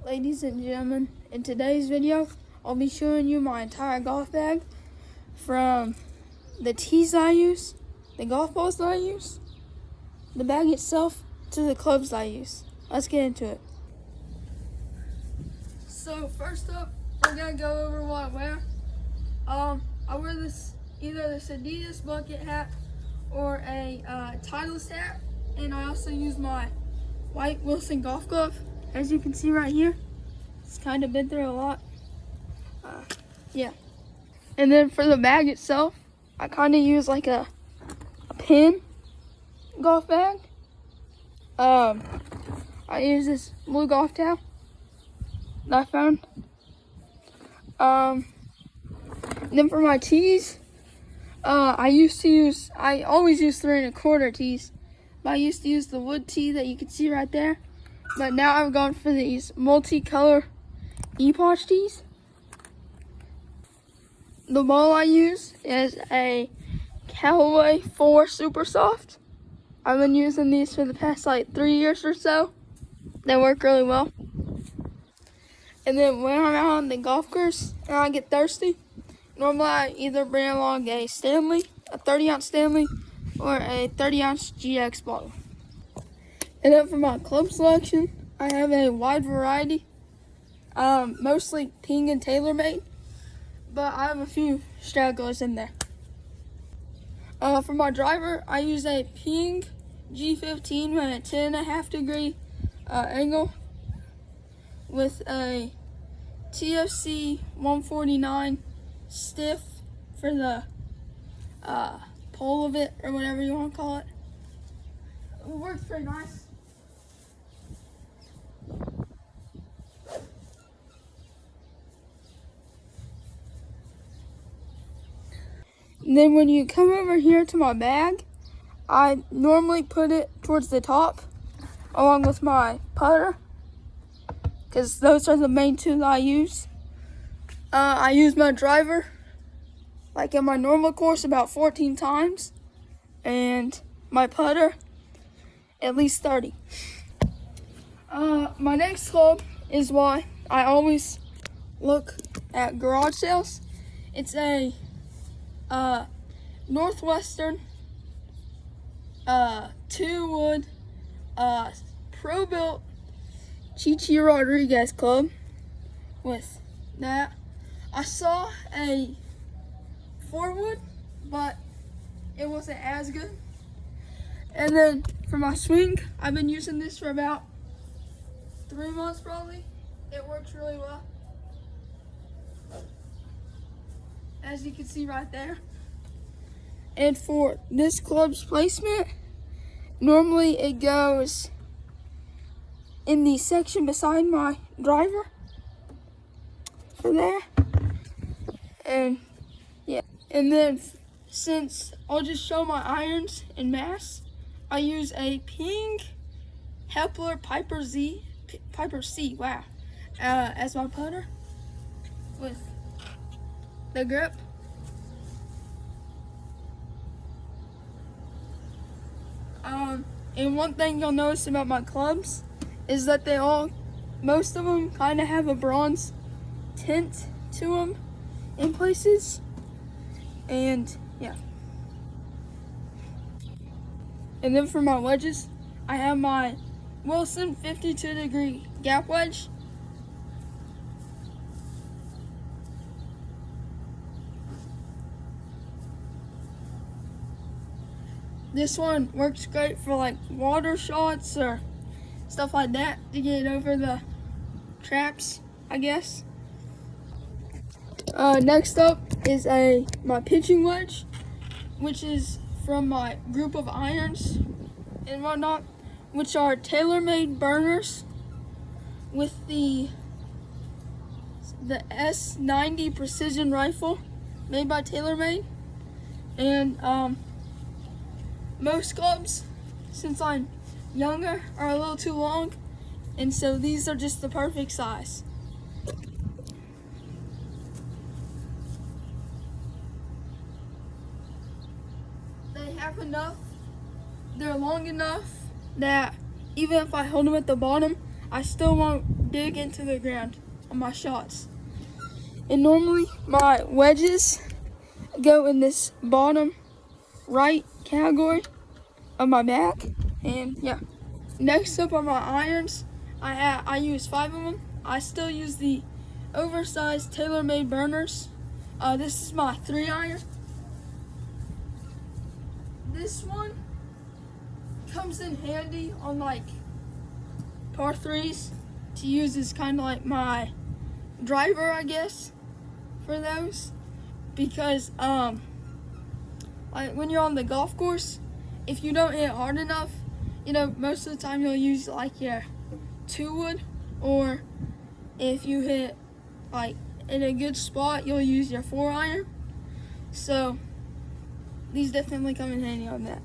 Ladies and gentlemen, in today's video, I'll be showing you my entire golf bag from the tees I use, the golf balls that I use, the bag itself, to the clubs I use. Let's get into it. So first up, we're gonna go over what I wear. I wear this either this Adidas bucket hat or a Titleist hat, and I also use my white Wilson golf glove. As you can see right here, it's kind of been through a lot. Yeah. And then for the bag itself, I kind of use like a pin golf bag. I use this blue golf towel that I found. And then for my tees, I always use 3 1/4 tees, but I used to use the wood tee that you can see right there. But now I've gone for these multicolor Epoch tees. The ball I use is a Callaway 4 Super Soft. I've been using these for the past like 3 years or so. They work really well. And then when I'm out on the golf course and I get thirsty, normally I either bring along a Stanley, a 30-ounce Stanley, or a 30-ounce GX bottle. And then for my club selection, I have a wide variety, mostly Ping and TaylorMade, but I have a few stragglers in there. For my driver, I use a Ping G15 with a 10.5 degree angle with a TFC 149 stiff for the pole of it, or whatever you want to call it. It works pretty nice. And then when you come over here to my bag, I normally put it towards the top along with my putter, because those are the main two that I use. I use my driver like in my normal course about 14 times, and my putter at least 30. My next club is why I always look at garage sales. It's a Northwestern 2-wood pro-built Chichi Rodriguez club. With that, I saw a 4-wood, but it wasn't as good. And then for my swing, I've been using this for about 3 months probably. It works really well, as you can see right there. And for this club's placement, normally it goes in the section beside my driver for there. And yeah, and then since I'll just show my irons in mass, I use a Ping Hepler Piper C, as my putter with the grip. And one thing you'll notice about my clubs is that most of them kind of have a bronze tint to them in places. And yeah. And then for my wedges, I have my Wilson 52 degree gap wedge. This one works great for like water shots or stuff like that to get over the traps, I guess. Next up is my pitching wedge, which is from my group of irons and whatnot, which are TaylorMade burners with the S90 precision rifle made by TaylorMade. And most clubs, since I'm younger, are a little too long, and so these are just the perfect size. They have enough, they're long enough that even if I hold them at the bottom, I still won't dig into the ground on my shots. And normally my wedges go in this bottom right category of my bag. And yeah. Next up are my irons. I use 5 of them. I still use the oversized TaylorMade burners. This is my 3 iron. This one comes in handy on like par 3s to use as kind of like my driver, I guess, for those, because like when you're on the golf course, if you don't hit hard enough, you know, most of the time you'll use like your 2-wood, or if you hit like in a good spot, you'll use your 4 iron. So these definitely come in handy on that.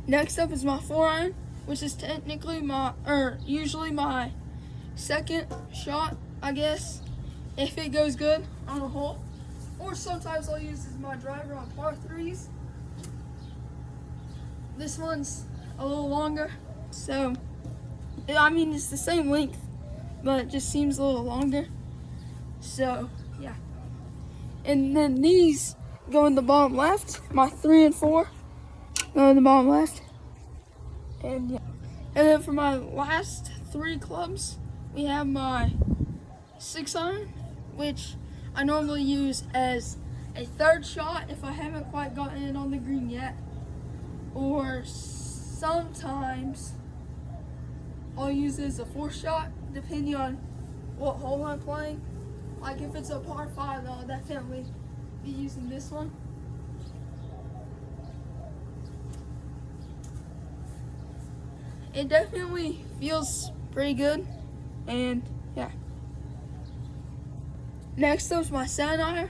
Next up is my 4 iron, which is technically usually my second shot, I guess, if it goes good on a hole. Or sometimes I'll use as my driver on par 3s. This one's a little longer, so I mean it's the same length, but it just seems a little longer. So yeah. And then these go in the bottom left. My 3 and 4 go in the bottom left. And yeah. And then for my last 3 clubs, we have my 6 iron, which I normally use as a 3rd shot if I haven't quite gotten it on the green yet. Or sometimes I'll use it as a 4th shot, depending on what hole I'm playing. Like if it's a par 5, I'll definitely be using this one. It definitely feels pretty good, and yeah. Next up is my 7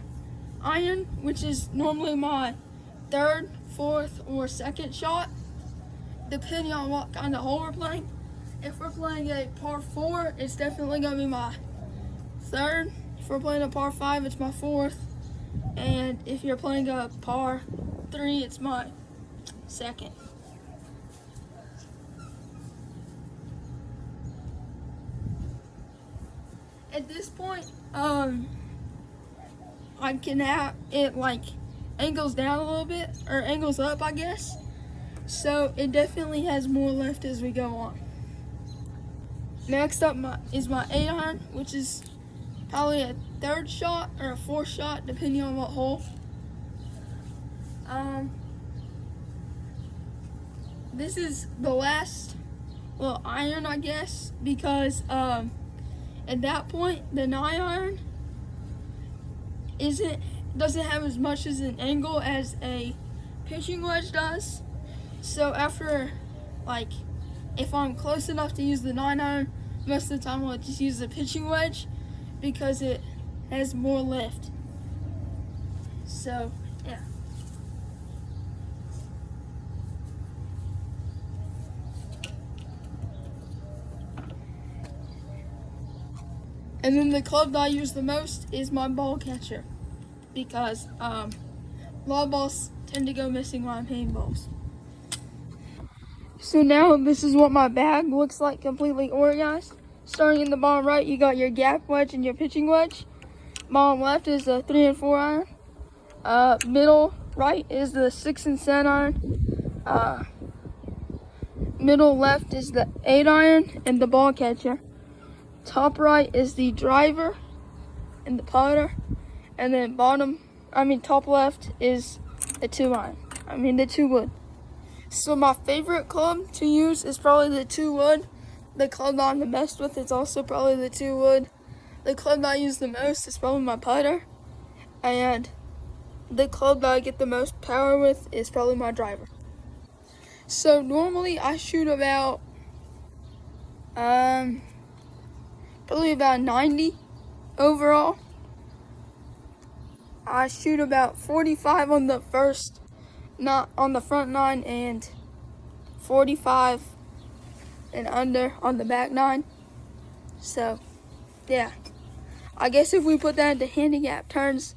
iron, which is normally my 3rd, 4th, or 2nd shot, depending on what kind of hole we're playing. If we're playing a par 4, it's definitely gonna be my 3rd. If we're playing a par 5, it's my 4th. And if you're playing a par 3, it's my 2nd. At this point, I can have it like angles down a little bit, or angles up, I guess. So it definitely has more left as we go on. Next up is my 8 iron, which is probably a 3rd shot or a 4th shot, depending on what hole. This is the last little iron, I guess, because at that point, the 9 iron doesn't have as much as an angle as a pitching wedge does. So after, like, if I'm close enough to use the 9 iron, most of the time I'll just use the pitching wedge because it has more lift. So yeah. And then the club that I use the most is my ball catcher, because a lot of balls tend to go missing when I'm hitting balls. So now this is what my bag looks like, completely organized. Starting in the bottom right, you got your gap wedge and your pitching wedge. Bottom left is the 3 and 4 iron. Middle right is the 6 and 7 iron. Middle left is the 8 iron and the ball catcher. Top right is the driver and the putter, and then top left is the 2 iron. The 2-wood. So my favorite club to use is probably the 2-wood. The club that I'm the best with is also probably the 2-wood. The club that I use the most is probably my putter, and the club that I get the most power with is probably my driver. So normally I shoot about probably about 90 overall. I shoot about 45 on the front 9, and 45 and under on the back 9. So yeah, I guess if we put that into handicap terms,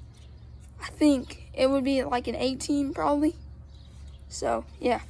I think it would be like an 18 probably. So yeah.